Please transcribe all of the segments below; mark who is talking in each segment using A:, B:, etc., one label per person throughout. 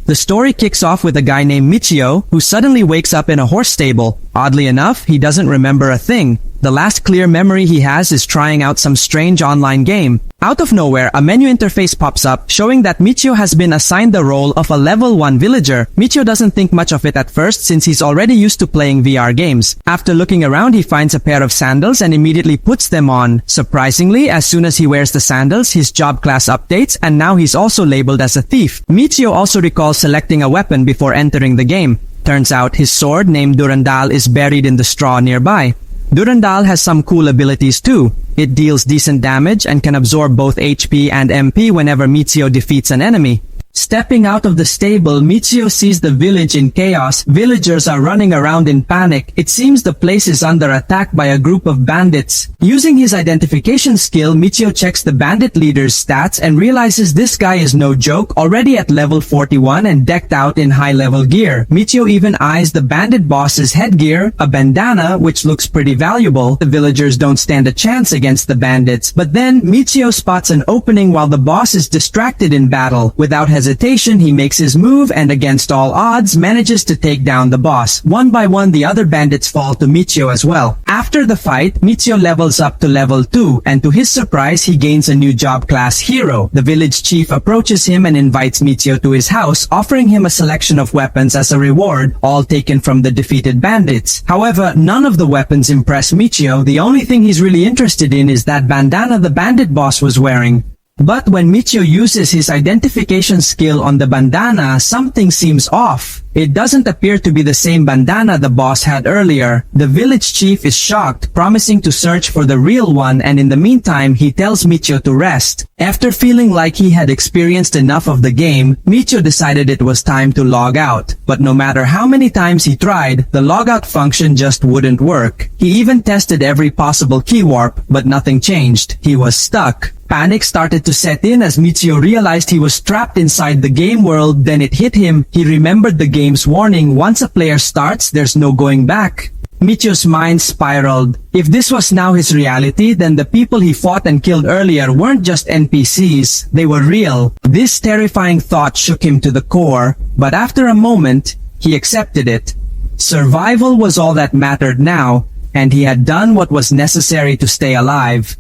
A: The story kicks off with a guy named Michio who suddenly wakes up in a horse stable. Oddly enough, he doesn't remember a thing. The last clear memory he has is trying out some strange online game. Out of nowhere, a menu interface pops up showing that Michio has been assigned the role of a level 1 villager. Michio doesn't think much of it at first since he's already used to playing VR games. After looking around, he finds a pair of sandals and immediately puts them on. Surprisingly, as soon as he wears the sandals, his job class updates and now he's also labeled as a thief. Michio also recalls selecting a weapon before entering the game. Turns out his sword, named Durandal, is buried in the straw nearby. Durandal has some cool abilities too. It deals decent damage and can absorb both HP and MP whenever Michio defeats an enemy. Stepping out of the stable, Michio sees the village in chaos. Villagers are running around in panic. It seems the place is under attack by a group of bandits. Using his identification skill, Michio checks the bandit leader's stats and realizes this guy is no joke, already at level 41 and decked out in high-level gear. Michio even eyes the bandit boss's headgear, a bandana, which looks pretty valuable. The villagers don't stand a chance against the bandits, but then Michio spots an opening while the boss is distracted in battle. Without hesitation, he makes his move and against all odds manages to take down the boss. One by one, the other bandits fall to Michio as well. After the fight, Michio levels up to level 2 and to his surprise, he gains a new job class, Hero. The village chief approaches him and invites Michio to his house, offering him a selection of weapons as a reward, all taken from the defeated bandits. However, none of the weapons impress Michio. The only thing he's really interested in is that bandana the bandit boss was wearing. But when Michio uses his identification skill on the bandana, something seems off. It doesn't appear to be the same bandana the boss had earlier. The village chief is shocked, promising to search for the real one, and in the meantime, he tells Michio to rest. After feeling like he had experienced enough of the game, Michio decided it was time to log out. But no matter how many times he tried, the logout function just wouldn't work. He even tested every possible key warp, but nothing changed. He was stuck. Panic started to set in as Michio realized he was trapped inside the game world. Then it hit him. He remembered the game's warning, once a player starts, there's no going back. Michio's mind spiraled. If this was now his reality, then the people he fought and killed earlier weren't just NPCs, they were real. This terrifying thought shook him to the core, but after a moment, he accepted it. Survival was all that mattered now, and he had done what was necessary to stay alive.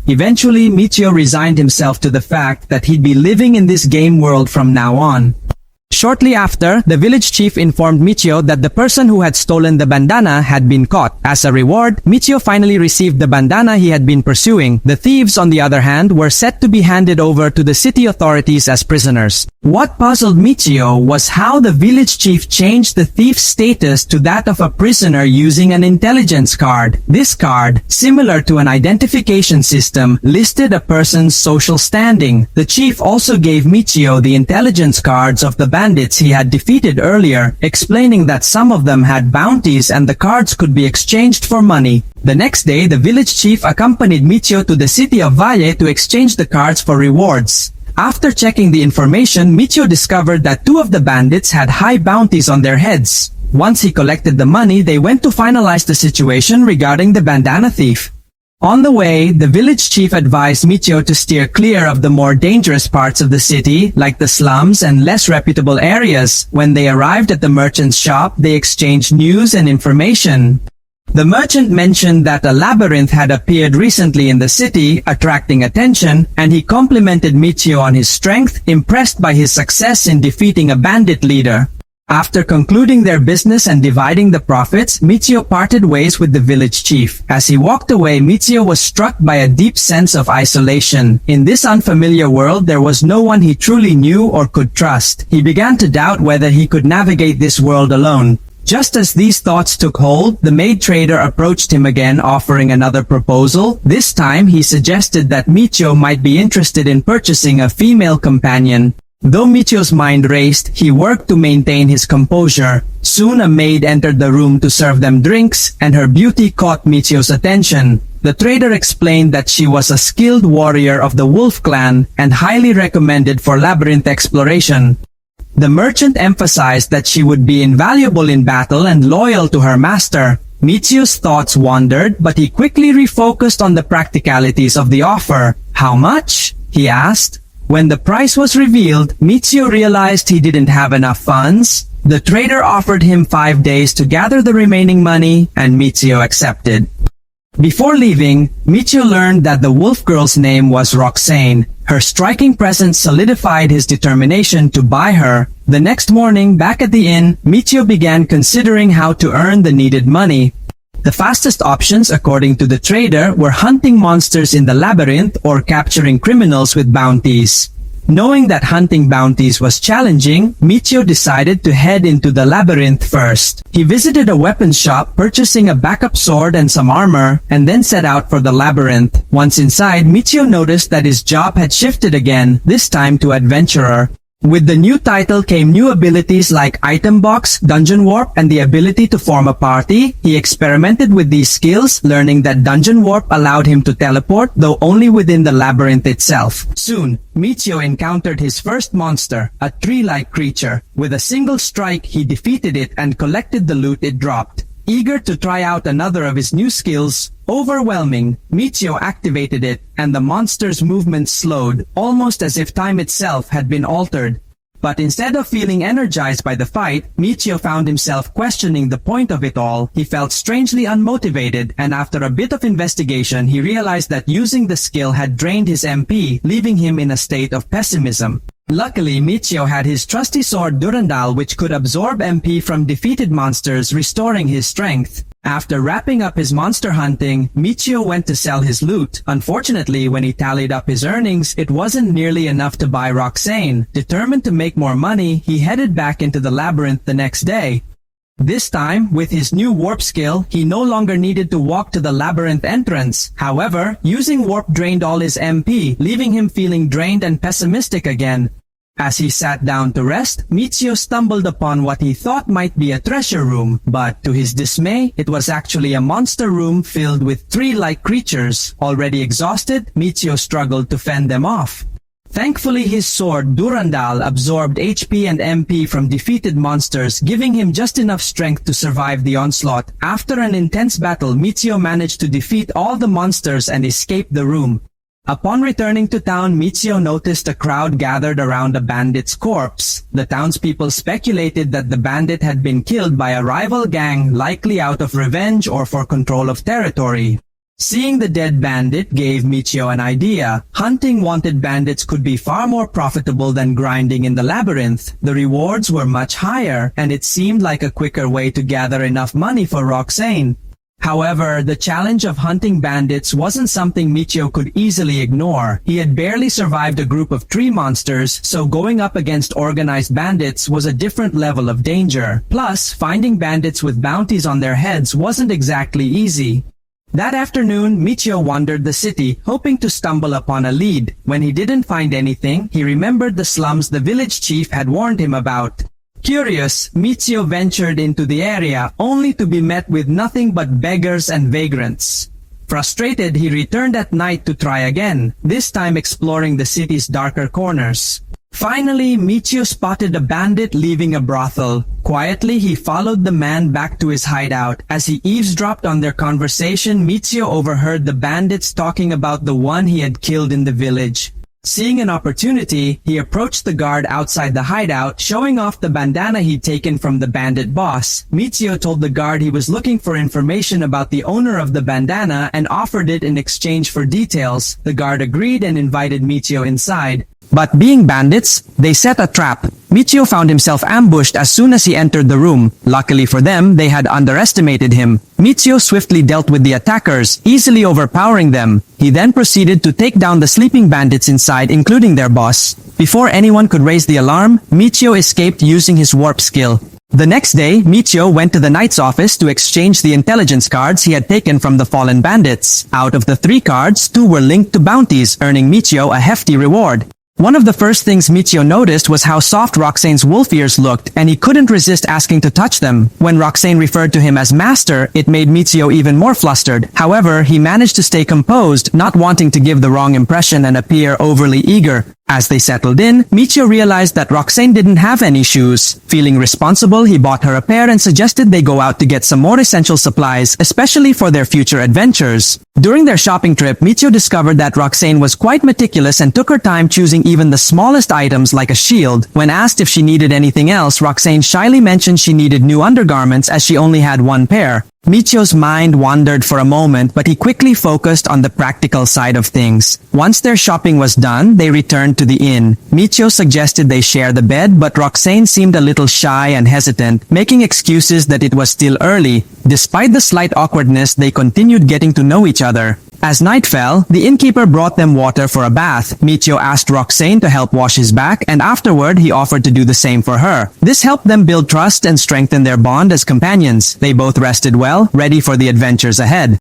A: Eventually, Michio resigned himself to the fact that he'd be living in this game world from now on. Shortly after, the village chief informed Michio that the person who had stolen the bandana had been caught. As a reward, Michio finally received the bandana he had been pursuing. The thieves, on the other hand, were set to be handed over to the city authorities as prisoners. What puzzled Michio was how the village chief changed the thief's status to that of a prisoner using an intelligence card. This card, similar to an identification system, listed a person's social standing. The chief also gave Michio the intelligence cards of the bandits he had defeated earlier, explaining that some of them had bounties and the cards could be exchanged for money. The next day, the village chief accompanied Michio to the city of Valle to exchange the cards for rewards. After checking the information, Michio discovered that 2 of the bandits had high bounties on their heads. Once he collected the money, they went to finalize the situation regarding the bandana thief. On the way, the village chief advised Michio to steer clear of the more dangerous parts of the city, like the slums and less reputable areas. When they arrived at the merchant's shop, they exchanged news and information. The merchant mentioned that a labyrinth had appeared recently in the city, attracting attention, and he complimented Michio on his strength, impressed by his success in defeating a bandit leader. After concluding their business and dividing the profits, Michio parted ways with the village chief. As he walked away, Michio was struck by a deep sense of isolation. In this unfamiliar world, there was no one he truly knew or could trust. He began to doubt whether he could navigate this world alone. Just as these thoughts took hold, the maid trader approached him again, offering another proposal. This time, he suggested that Michio might be interested in purchasing a female companion. Though Michio's mind raced, he worked to maintain his composure. Soon a maid entered the room to serve them drinks, and her beauty caught Michio's attention. The trader explained that she was a skilled warrior of the Wolf clan and highly recommended for labyrinth exploration. The merchant emphasized that she would be invaluable in battle and loyal to her master. Michio's thoughts wandered, but he quickly refocused on the practicalities of the offer. "How much?" he asked. When the price was revealed, Michio realized he didn't have enough funds. The trader offered him 5 days to gather the remaining money, and Michio accepted. Before leaving, Michio learned that the wolf girl's name was Roxane. Her striking presence solidified his determination to buy her. The next morning, back at the inn, Michio began considering how to earn the needed money. The fastest options, according to the trader, were hunting monsters in the labyrinth or capturing criminals with bounties. Knowing that hunting bounties was challenging, Michio decided to head into the labyrinth first. He visited a weapons shop, purchasing a backup sword and some armor, and then set out for the labyrinth. Once inside, Michio noticed that his job had shifted again, this time to adventurer. With the new title came new abilities like Item Box, Dungeon Warp, and the ability to form a party. He experimented with these skills, learning that Dungeon Warp allowed him to teleport, though only within the labyrinth itself. Soon, Michio encountered his first monster, a tree-like creature. With a single strike, he defeated it and collected the loot it dropped. Eager to try out another of his new skills, Overwhelming, Michio activated it, and the monster's movement slowed, almost as if time itself had been altered. But instead of feeling energized by the fight, Michio found himself questioning the point of it all. He felt strangely unmotivated, and after a bit of investigation, he realized that using the skill had drained his MP, leaving him in a state of pessimism. Luckily, Michio had his trusty sword Durandal, which could absorb MP from defeated monsters, restoring his strength. After wrapping up his monster hunting, Michio went to sell his loot. Unfortunately, when he tallied up his earnings, it wasn't nearly enough to buy Roxane. Determined to make more money, he headed back into the labyrinth the next day. This time, with his new warp skill, he no longer needed to walk to the labyrinth entrance. However, using warp drained all his MP, leaving him feeling drained and pessimistic again. As he sat down to rest, Michio stumbled upon what he thought might be a treasure room, but to his dismay, it was actually a monster room filled with tree-like creatures. Already exhausted, Michio struggled to fend them off. Thankfully, his sword, Durandal, absorbed HP and MP from defeated monsters, giving him just enough strength to survive the onslaught. After an intense battle, Michio managed to defeat all the monsters and escape the room. Upon returning to town, Michio noticed a crowd gathered around a bandit's corpse. The townspeople speculated that the bandit had been killed by a rival gang, likely out of revenge or for control of territory. Seeing the dead bandit gave Michio an idea. Hunting wanted bandits could be far more profitable than grinding in the labyrinth. The rewards were much higher, and it seemed like a quicker way to gather enough money for Roxane. However, the challenge of hunting bandits wasn't something Michio could easily ignore. He had barely survived a group of tree monsters, so going up against organized bandits was a different level of danger. Plus, finding bandits with bounties on their heads wasn't exactly easy. That afternoon, Michio wandered the city, hoping to stumble upon a lead. When he didn't find anything, he remembered the slums the village chief had warned him about. Curious, Michio ventured into the area, only to be met with nothing but beggars and vagrants. Frustrated, he returned at night to try again, this time exploring the city's darker corners. Finally, Michio spotted a bandit leaving a brothel. Quietly, he followed the man back to his hideout. As he eavesdropped on their conversation, Michio overheard the bandits talking about the one he had killed in the village. Seeing an opportunity, he approached the guard outside the hideout, showing off the bandana he'd taken from the bandit boss. Michio told the guard he was looking for information about the owner of the bandana and offered it in exchange for details. The guard agreed and invited Michio inside. But being bandits, they set a trap. Michio found himself ambushed as soon as he entered the room. Luckily for them, they had underestimated him. Michio swiftly dealt with the attackers, easily overpowering them. He then proceeded to take down the sleeping bandits inside, including their boss. Before anyone could raise the alarm, Michio escaped using his warp skill. The next day, Michio went to the knight's office to exchange the intelligence cards he had taken from the fallen bandits. Out of the 3 cards, 2 were linked to bounties, earning Michio a hefty reward. One of the first things Michio noticed was how soft Roxane's wolf ears looked, and he couldn't resist asking to touch them. When Roxane referred to him as master, it made Michio even more flustered. However, he managed to stay composed, not wanting to give the wrong impression and appear overly eager. As they settled in, Michio realized that Roxane didn't have any shoes. Feeling responsible, he bought her a pair and suggested they go out to get some more essential supplies, especially for their future adventures. During their shopping trip, Michio discovered that Roxane was quite meticulous and took her time choosing even the smallest items like a shield. When asked if she needed anything else, Roxane shyly mentioned she needed new undergarments as she only had one pair. Michio's mind wandered for a moment, but he quickly focused on the practical side of things. Once their shopping was done, they returned to the inn. Michio suggested they share the bed, but Roxane seemed a little shy and hesitant, making excuses that it was still early. Despite the slight awkwardness, they continued getting to know each other. As night fell, the innkeeper brought them water for a bath. Michio asked Roxane to help wash his back, and afterward he offered to do the same for her. This helped them build trust and strengthen their bond as companions. They both rested well, ready for the adventures ahead.